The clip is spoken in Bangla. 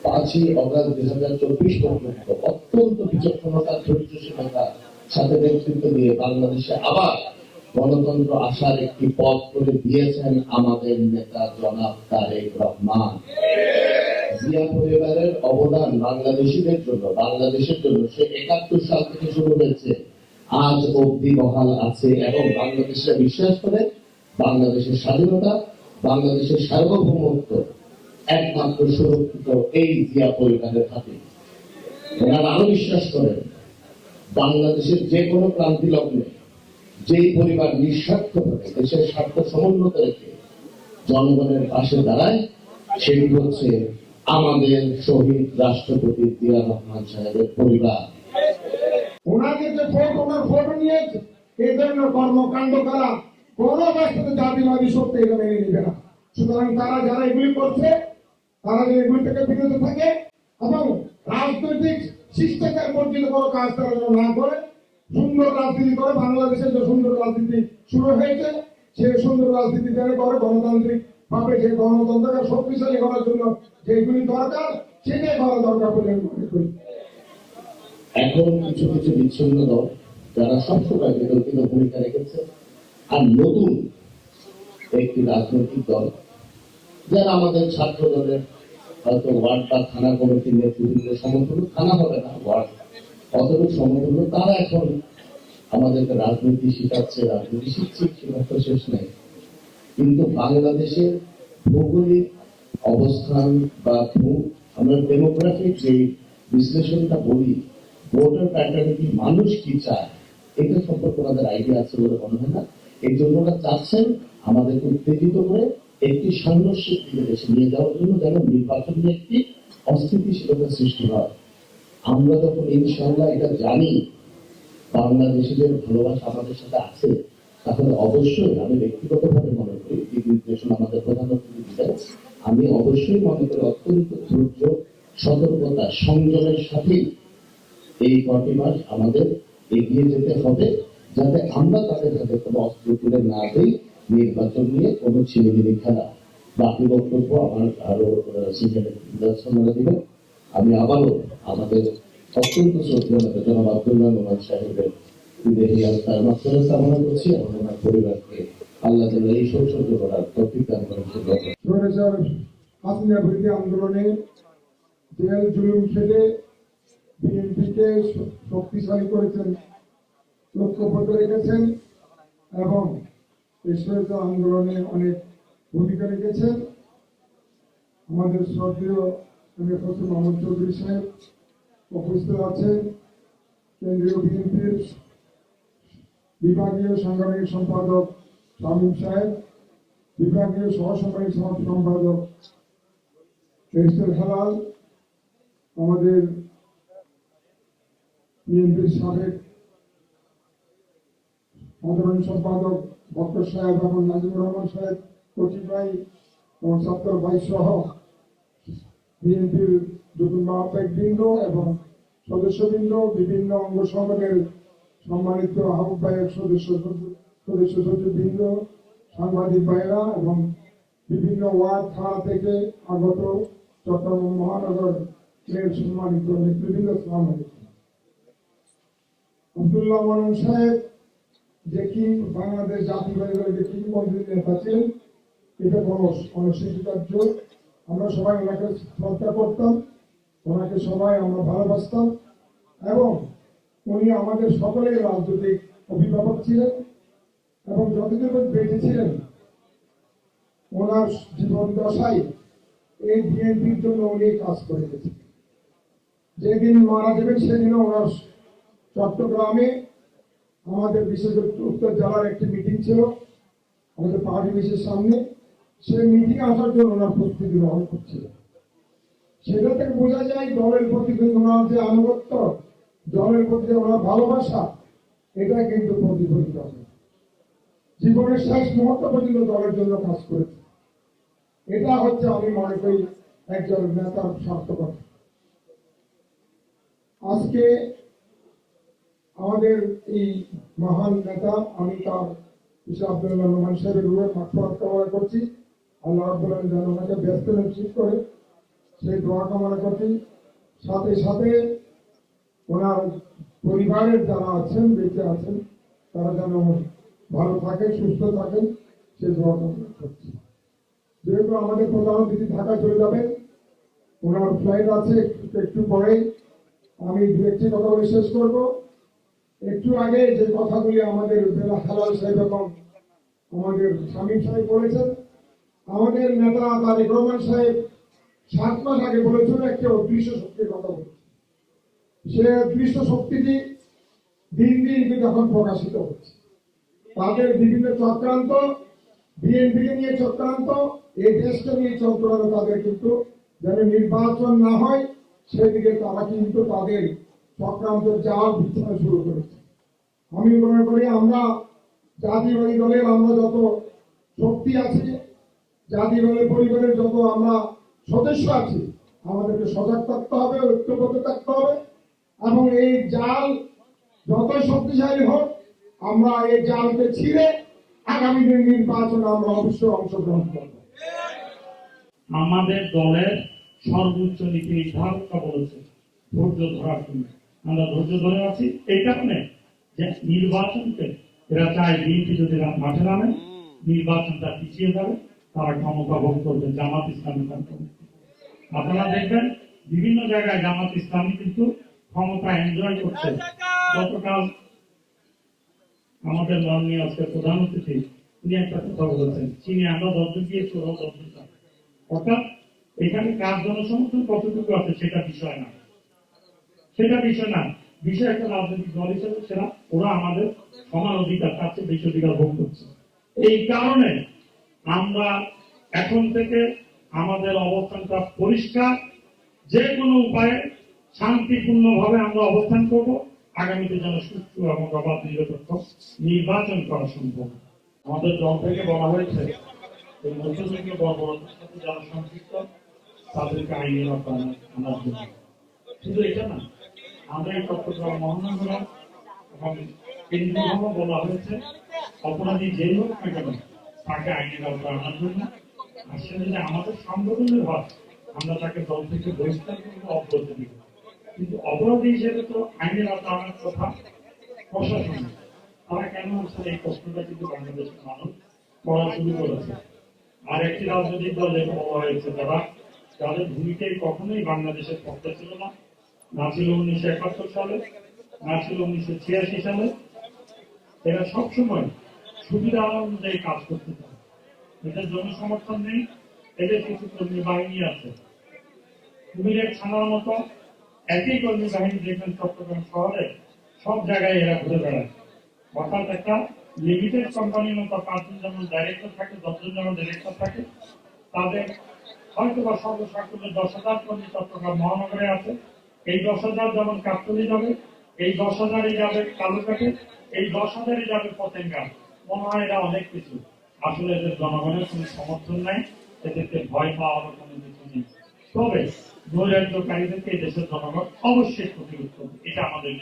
5 অগাস্ট 2024 পর্যন্ত অত্যন্ত বিচক্ষণতা, ধৈর্যশীলতার সাথে নেতৃত্ব দিয়ে বাংলাদেশে আবার গণতন্ত্র আসার একটি পথ করে দিয়েছেন আমাদের নেতা জনাব তারেক রহমান। জিয়া পরিবারের অবদান বাংলাদেশিদের জন্য, বাংলাদেশের জন্য সে 71 সাল থেকে শুরু হয়েছে, আজ অবধি বহাল আছে এবং বাংলাদেশে বিশ্বাস করে বাংলাদেশের স্বাধীনতা, বাংলাদেশের সার্বভৌমত্ব একমাত্র সুরক্ষিত এই জিয়া পরিবারের হাতে। ওনারা আরো বিশ্বাস করেন বাংলাদেশের যে কোনো ক্রান্তি লগ্নে যেই পরিবার নিঃস্বার্থভাবে দেশের স্বার্থ সমুন্নত রেখে জনগণের পাশে দাঁড়ায়, সেটি হচ্ছে আমাদের শহীদ রাষ্ট্রপতি জিয়া রহমান সাহেবের পরিবার। ওনাদের যে ভোট, ওনার ভোট নিয়ে এই ধরনের কর্মকাণ্ড করা কোন রাষ্ট্রের জাতিবাদী শক্তি এটা মেনে নিবে না। সুতরাং তারা যারা এগুলি করছে, তারা যে এগুলি থেকে বিরত থাকে এবং রাজনৈতিক শিষ্টাচার বর্জিত কোনো কাজ তারা যেন না করে, সুন্দর রাজনীতি করে। বাংলাদেশের যে সুন্দর রাজনীতি শুরু হয়েছে, সেই সুন্দর রাজনীতি যারা করে গণতান্ত্রিক ভাবে যে গণতন্ত্রকে শক্তিশালী করার জন্য যেগুলি দরকার সেটাই করা দরকার বলে আমি মনে করি। এখন কিছু কিছু বিচ্ছিন্ন দল যারা সবসময় বিতর্কিত ভূমিকা রেখেছে, আর নতুন একটি রাজনৈতিক দল যারা আমাদের ছাত্র দলের হয়তো ওয়ার্ড বা থানা কমিটির নেতৃত্বের সমর্থন, থানা হবে না ওয়ার্ড অতটুকু সমর্থন, তারা এখন আমাদেরকে রাজনীতি শিখাচ্ছে, রাজনীতি শিখছে, সেটা তো শেষ নেই। কিন্তু বাংলাদেশের ভৌগোলিক অবস্থান বা আমরা ডেমোগ্রাফিক যে বিশ্লেষণটা বলি, ভোটার প্যাটার্ন কি, মানুষ কি চায়, এটা সম্পর্কে ওনাদের আইডিয়া আছে বলে মনে হয় না। এই জন্য ওরা চাচ্ছেন আমাদেরকে উত্তেজিত করে একটি সাংঘর্ষিক দিকে দেশে নিয়ে যাওয়ার জন্য, যেন নির্বাচন নিয়ে একটি অস্থিতিশীলতার সৃষ্টি হয়। আমরা যখন ইনশাআল্লাহ এটা জানি বাংলাদেশিদের ভালোবাসা আমাদের সাথে আছে, তাহলে অবশ্যই আমি ব্যক্তিগতভাবে মনে করি দিক নির্দেশনা আমাদের প্রধানমন্ত্রী দিলেন, আমি অবশ্যই মনে করি অত্যন্ত ধৈর্য, সতর্কতা, সংযমের সাথেই এই কটি মাস আমাদের এগিয়ে যেতে হবে, যাতে আমরা তাদের হাতে কোনো অস্ত্র তুলে না দিই নির্বাচন নিয়ে কোনো ছিনিমিনি খেলা। বাকি বক্তব্য আমার আরো সিনিয়র দিবেন। আমি আবারও আমাদের অত্যন্ত শ্রদ্ধেয় নেতা জনাব আব্দুল্লাহ নোমান সাহেবের বিদেহী আত্মার মাত্রা কামনা করছি এবং ওনার পরিবারকে আল্লাহ যেন এই সৌন্দর্য করার তৌফিক দান করেন। হাসিনা বিরোধী আন্দোলনে জেল জুলুম খেলে বিএনপিকে শক্তিশালী করেছেন, লক্ষ্যপথে রেখেছেন এবং দেশের আন্দোলনে অনেক ভূমিকা রেখেছেন। আমাদের শ্রদ্ধেয় মোহাম্মদ চৌধুরী সাহেব উপস্থিত আছেন, কেন্দ্রীয় বিএনপির বিভাগীয় সাংগঠনিক সম্পাদক শামীম সাহেব, বিভাগীয় সহ সাংগঠনিক সম্পাদক হেলাল, আমাদের বিএনপির সাবেক সাধারণ সম্পাদক বক্কর সাহেব এবং নাজিমুর রহমান সাহেব, কচি ভাই এবং সত্তর ভাই সহ বিএনপির যুগ্ম আহ্বায়ক বৃন্দ এবং সদস্যবৃন্দ, বিভিন্ন অঙ্গ সংগঠনের সম্মানিত আহ্বায়ক সদস্য সচিববৃন্দ, সাংবাদিক ভাইরা এবং বিভিন্ন ওয়ার্ড থানা থেকে আগত চট্টগ্রাম মহানগর এর সম্মানিত নেতৃবৃন্দ, আসসালামু আলাইকুম। আব্দুল্লাহ নোমান সাহেব যে কি বাংলাদেশ জাতীয়বাদী দলের কিংবদন্তি নেতা ছিলেন, এটা কোনো অনস্বীকার্য। আমরা সবাই ওনাকে শ্রদ্ধা করতাম, ওনাকে সবাই আমরা ভালোবাসতাম এবং উনি আমাদের সকলের রাজনৈতিক অভিভাবক ছিলেন এবং যতদিন বেঁচে ছিলেন ওনার জীবন দশায় এই বিএনপির জন্য উনি কাজ করে গেছেন। যেদিন মারা যাবেন সেদিনও ওনার চট্টগ্রামে আমাদের বিশেষ উত্তর জেলার একটি মিটিং ছিল আমাদের পার্টি অফিসের সামনে, সেই মিটিং আসার জন্য ওনার প্রস্তুতি গ্রহণ করছিলেন। সেটা থেকে বোঝা যায় দলের প্রতি ওনার যে আনুগত্য, দলের প্রতি ওনার ভালোবাসা, এটা কিন্তু প্রতিফলিত হবে। জীবনের শেষ মুহূর্ত পর্যন্ত দলের জন্য কাজ করেছে, এটা হচ্ছে আমি মনে করি একজন নেতার সার্থকতা। আজকে আমাদের এই মহান নেতা, আমি তার আব্দুল্লাহ নোমান সাহেবের রূপে মাগফিরাত কামনা করছি। আল্লাহ রাব্বুল আলামিন যেন ওনাকে ব্যস্ত নসিব করে সেই দোয়া কামনা করছি। সাথে সাথে ওনার পরিবারের যারা আছেন, বেঁচে আছেন, তারা যেন ভালো থাকেন, সুস্থ থাকেন, সেই দোয়া কামনা করছি। যেহেতু আমাদের প্রধান অতিথি ঢাকা চলে যাবেন, ওনার ফ্লাইট আছে একটু পরে, আমি দু একটি কথা বলে শেষ করব। একটু আগে যে কথাগুলি আমাদের বেলা হালাল সাহেব এবং আমাদের শামীম সাহেব বলেছেন, আমাদের নেতা তারেক রহমান সাহেব 7 মাস আগে বলেছিল একটি অদৃশ্য শক্তির কথা বলেছে। সে অদৃশ্য শক্তিটি দিন দিন কিন্তু এখন প্রকাশিত হচ্ছে। তাদের বিভিন্ন চক্রান্ত, বিএনপিকে নিয়ে চক্রান্ত, এই দেশকে নিয়ে চক্রান্ত, তাদের কিন্তু যেন নির্বাচন না হয় সেদিকে তারা কিন্তু তাদের চক্রান্ত জাল বিছানো শুরু করেছে। আমি মনে করি আমরা জাতীয়বাদী দলের আমরা যত শক্তি আছে, জাতীয়বাদী পরিবারের যত আমরা সদস্য আছি, আমাদেরকে সজাগ থাকতে হবে, ঐক্যবদ্ধ থাকতে হবে এবং এই জাল যত শক্তিশালী হোক, আমরা এই জালকে ছিঁড়ে আগামী দিন নির্বাচনে আমরা অবশ্যই অংশগ্রহণ করব। আমাদের দলের সর্বোচ্চ নীতি নির্ধারকরা বলেছে ধৈর্য ধরার জন্য। আমরা ধৈর্য ধরে আছি এই কারণে যে নির্বাচনকে এরা চায় বিএনপি যদি মাঠে নামে নির্বাচনটা পিছিয়ে যাবে, তারা ক্ষমতা ভোগ করবে জামাত ইসলামী। আপনারা দেখবেন বিভিন্ন জায়গায় জামাত ইসলামী কিন্তু ক্ষমতা এনজয় করছে। গতকাল আমাদের মাননীয় আজকে প্রধান অতিথি উনি একটা কথা বলেছেন, চীনে আমরা 10 জন গিয়েছি, ওরাও 10 জন যাবে। অর্থাৎ এখানে কার জনসমর্থন কতটুকু আছে সেটা বিষয় না, সেটা বিষয় না। বিষয় একটা রাজনৈতিক দল হিসেবে সেটা ওরা আমাদের সমান অধিকার, তার চেয়ে বেশি অধিকার ভোগ করছে। এই কারণে আমরা এখন থেকে আমাদের অবস্থানটা পরিষ্কার, যে কোনো উপায়ে শান্তিপূর্ণভাবে আমরা অবস্থান করব। আগামীতে যেন সুষ্ঠু এবং অবাধ নিরপেক্ষ নির্বাচন করা সম্ভব। আমাদের দল থেকে বলা হয়েছে এই মধ্যযুগীয় বর্বরতার সাথে যারা সম্পৃক্ত তাদেরকে আইনের আওতায় আনার জন্য। শুধু এটা না, আমরা এই চট্টগ্রাম মহানগর এবং কেন্দ্রীয় বলা হয়েছে অপরাধী যে হোক না কেন তাকে আইনের আওতায় আনার জন্য। আর সে যদি আমাদের সংগঠনের হয় আমরা তাকে দল থেকে বহিষ্কার করবো, অব্যাহতি দিব। কিন্তু অপরাধী হিসেবে তো আইনের আওতায় আনার কথা প্রশাসন। তারা কেন আসলে এই প্রশ্নটা কিন্তু বাংলাদেশের মানুষ করা শুরু করেছে। আর একটি রাজনৈতিক দল যেটা বলা হয়েছে, যাদের ভূমিকায় কখনোই বাংলাদেশের পক্ষে ছিল না, না ছিল 1971 সালে, না ছিল 1986 সালে। এরা সবসময় সুবিধা অনুযায়ী কাজ করতে চায়, এদের জনসমর্থন নেই। এদের কিছু কর্মী বাহিনী আছে, কুমিরের ছানার মতো একই কর্মী বাহিনী দেখবেন চট্টগ্রাম শহরে সব জায়গায় এরা ঘুরে বেড়ায়। অর্থাৎ একটা লিমিটেড কোম্পানির মতো 5 জন যেমন ডাইরেক্টর থাকে, 10 জন যেমন ডিরেক্টর থাকে, তাদের হয়তো বা সর্বসাকুল্যে 10,000 কর্মী চট্টগ্রাম মহানগরে আছে। এই 10,000 যেমন কাপ্তলি যাবে, এই 10,000ই যাবে কালুকাটে, এই 10,000ই যাবে পতেঙ্গা। মনে হয় এরা অনেক কিছু, আসলে এদের জনগণের কোনো সমর্থন নাই, এদেরকে ভয় পাওয়ার কোনো কিছু নেই। তবে নৈরাজ্যকারীদেরকে এই দেশের জনগণ অবশ্যই প্রতিরোধ করবে, এটা আমাদের